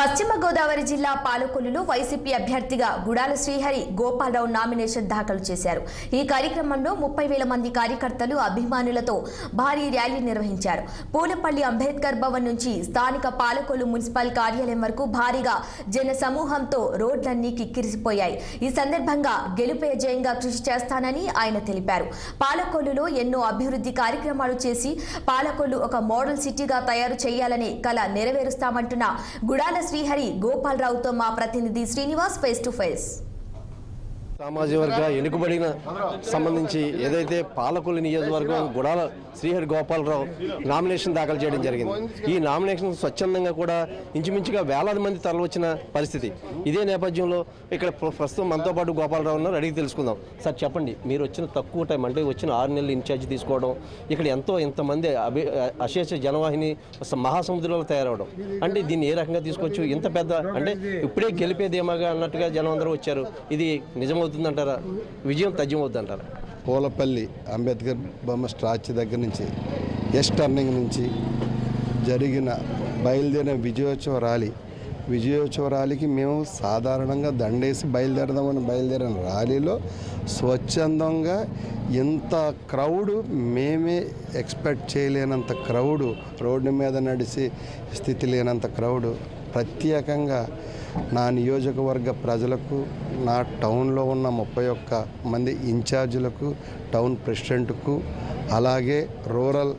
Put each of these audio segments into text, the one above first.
పశ్చిమ గోదావరి జిల్లా పాలకొల్లులో వైసీపీ అభ్యర్థిగా గుడాల శ్రీహరి గోపాలరావు నామినేషన్ దాఖలు చేశారు. ఈ కార్యక్రమంలో 30,000 మంది కార్యకర్తలు అభిమానులతో భారీ ర్యాలీ నిర్వహించారు. పూలపల్లి అంబేద్కర్ భవన్ నుంచి స్థానిక పాలకొల్లు మున్సిపల్ కార్యాలయం వరకు భారీగా జన సమూహంతో రోడ్లన్నీ కిక్కిరిసిపోయాయి. ఈ సందర్భంగా గెలుపే జయంగా కృషి చేస్తానని ఆయన తెలిపారు. పాలకొల్లులో ఎన్నో అభివృద్ధి కార్యక్రమాలు చేసి పాలకొల్లు ఒక మోడల్ సిటీగా తయారు చేయాలని కల నెరవేరుస్తామంటున్న గుడాల శ్రీహరి గోపాలరావుతో మా ప్రతినిధి శ్రీనివాస్ ఫేస్ టు ఫేస్. సామాజిక వర్గ వెనుకబడిన సంబంధించి ఏదైతే పాలకొల్లు నియోజకవర్గం గుడాల శ్రీహరి గోపాలరావు నామినేషన్ దాఖలు చేయడం జరిగింది. ఈ నామినేషన్ స్వచ్ఛందంగా కూడా ఇంచుమించుగా వేలాది మంది తరలివచ్చిన పరిస్థితి. ఇదే నేపథ్యంలో ఇక్కడ ప్రస్తుతం మనతో పాటు గోపాలరావు ఉన్నారు. అడిగి తెలుసుకుందాం. సార్ చెప్పండి, మీరు వచ్చిన తక్కువ టైం అంటే వచ్చిన 6 నెలలు ఇన్ఛార్జ్ తీసుకోవడం, ఇక్కడ ఇంతమంది అశేష జనవాహిని మహాసముద్రంలో తయారవడం, అంటే దీన్ని ఏ రకంగా తీసుకోవచ్చు? ఇంత పెద్ద అంటే ఇప్పుడే గెలిపేదేమాగా అన్నట్టుగా జనం అందరూ వచ్చారు. ఇది నిజమవుతుందంటారా? విజయం తథ్యమవుతుందంటారా? పూలపల్లి అంబేద్కర్ బొమ్మ స్టాచ్యూ దగ్గర నుంచి ఎస్ టర్నింగ్ నుంచి జరిగిన బయలుదేరిన విజయోత్సవ ర్యాలీకి మేము సాధారణంగా దండేసి బయలుదేరిన ర్యాలీలో స్వచ్ఛందంగా ఇంత క్రౌడు మేమే ఎక్స్పెక్ట్ చేయలేనంత క్రౌడు, రోడ్డు మీద నడిచి స్థితి లేనంత క్రౌడు ప్రత్యేకంగా నా నియోజకవర్గ ప్రజలకు, నా టౌన్లో ఉన్న 31 మంది ఇన్ఛార్జీలకు, టౌన్ ప్రెసిడెంట్కు, అలాగే రూరల్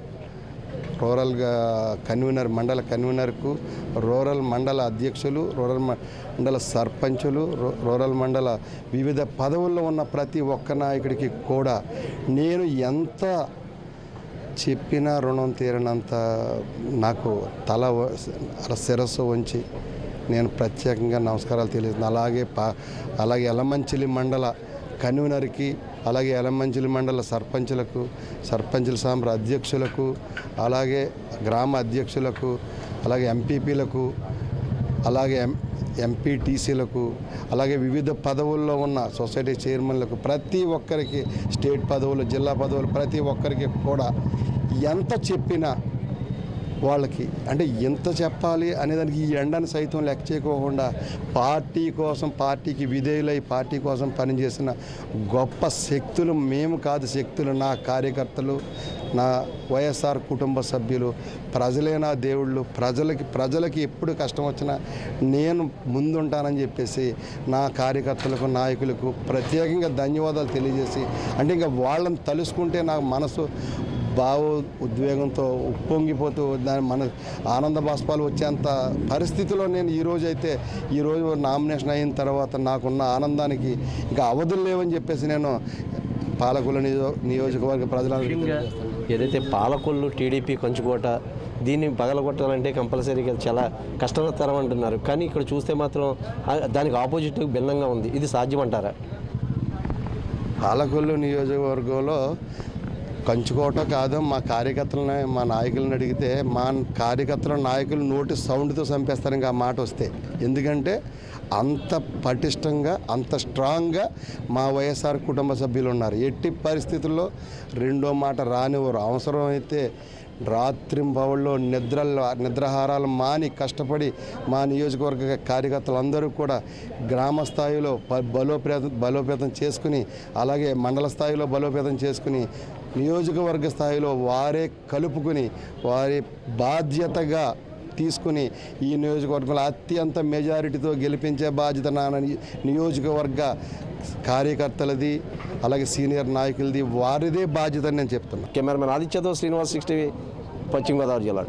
కన్వీనర్ మండల కన్వీనర్కు, రూరల్ మండల అధ్యక్షులు, రూరల్ మండల సర్పంచులు, రూరల్ మండల వివిధ పదవుల్లో ఉన్న ప్రతి ఒక్క నాయకుడికి కూడా నేను ఎంత చెప్పినా రుణం తీరనంత నాకు శిరస్సు ఉంచి నేను ప్రత్యేకంగా నమస్కారాలు తెలియజేస్తున్నాను. అలాగే ఎలమంచిలి మండల కన్వీనర్కి, అలాగే ఎలమంచిలి మండల సర్పంచుల సాంబ్ర అధ్యక్షులకు, అలాగే గ్రామ అధ్యక్షులకు, అలాగే ఎంపీపీలకు, అలాగే ఎంపీటీసీలకు, అలాగే వివిధ పదవుల్లో ఉన్న సొసైటీ చైర్మన్లకు, ప్రతి ఒక్కరికి, స్టేట్ పదవులు, జిల్లా పదవులు, ప్రతి ఒక్కరికి కూడా ఎంత చెప్పినా వాళ్ళకి అంటే ఎంత చెప్పాలి అనేదానికి ఈ ఎండను సైతం లెక్క చేయకోకుండా పార్టీ కోసం, పార్టీకి విధేయులై పార్టీ కోసం పనిచేసిన గొప్ప శక్తులు మేము కాదు, శక్తులు నా కార్యకర్తలు, నా వైఎస్ఆర్ కుటుంబ సభ్యులు, ప్రజలే నా దేవుళ్ళు. ప్రజలకి ఎప్పుడు కష్టం వచ్చినా నేను ముందుంటానని చెప్పేసి నా కార్యకర్తలకు, నాయకులకు ప్రత్యేకంగా ధన్యవాదాలు తెలియజేసి, అంటే ఇంకా వాళ్ళని తలుసుకుంటే నాకు మనసు ఉద్వేగంతో ఉప్పొంగిపోతూ మన ఆనంద బాష్పాలు వచ్చేంత పరిస్థితిలో నేను ఈరోజు నామినేషన్ అయిన తర్వాత నాకున్న ఆనందానికి ఇంకా అవధులు లేవని చెప్పేసి నేను పాలకొల్లు నియోజకవర్గ ప్రజలందరికీ ఏదైతే పాలకొల్లు టీడీపీ కంచుకోట, దీన్ని పగలగొట్టాలంటే కంపల్సరీగా చాలా కష్టతరం అంటున్నారు. కానీ ఇక్కడ చూస్తే మాత్రం దానికి ఆపోజిట్ భిన్నంగా ఉంది. ఇది సాధ్యమంటారా? పాలకొల్లు నియోజకవర్గంలో కంచుకోట కాదు, మా కార్యకర్తలని, మా నాయకులను అడిగితే మా కార్యకర్తల నాయకులు నోటి సౌండ్తో చంపేస్తారు ఇంకా ఆ మాట వస్తే. ఎందుకంటే అంత పటిష్టంగా, అంత స్ట్రాంగ్గా మా వైఎస్ఆర్ కుటుంబ సభ్యులు ఉన్నారు. ఎట్టి పరిస్థితుల్లో రెండో మాట రానివ్వరు. అవసరమైతే రాత్రింబవళ్ళు నిద్రాహారాలు మాని కష్టపడి మా నియోజకవర్గ కార్యకర్తలందరూ కూడా గ్రామ స్థాయిలో బలోపేతం చేసుకుని, అలాగే మండల స్థాయిలో బలోపేతం చేసుకుని, నియోజకవర్గ స్థాయిలో వారే కలుపుకుని, వారి బాధ్యతగా తీసుకుని ఈ నియోజకవర్గంలో అత్యంత మెజారిటీతో గెలిపించే బాధ్యత నా నియోజకవర్గ కార్యకర్తలది, అలాగే సీనియర్ నాయకులది, వారిదే బాధ్యత అని నేను చెప్తున్నాను. కెమెరామెన్ ఆదిత్యతో శ్రీనివాస్, 6 టీవీ, పశ్చిమ గోదావరి జిల్లా.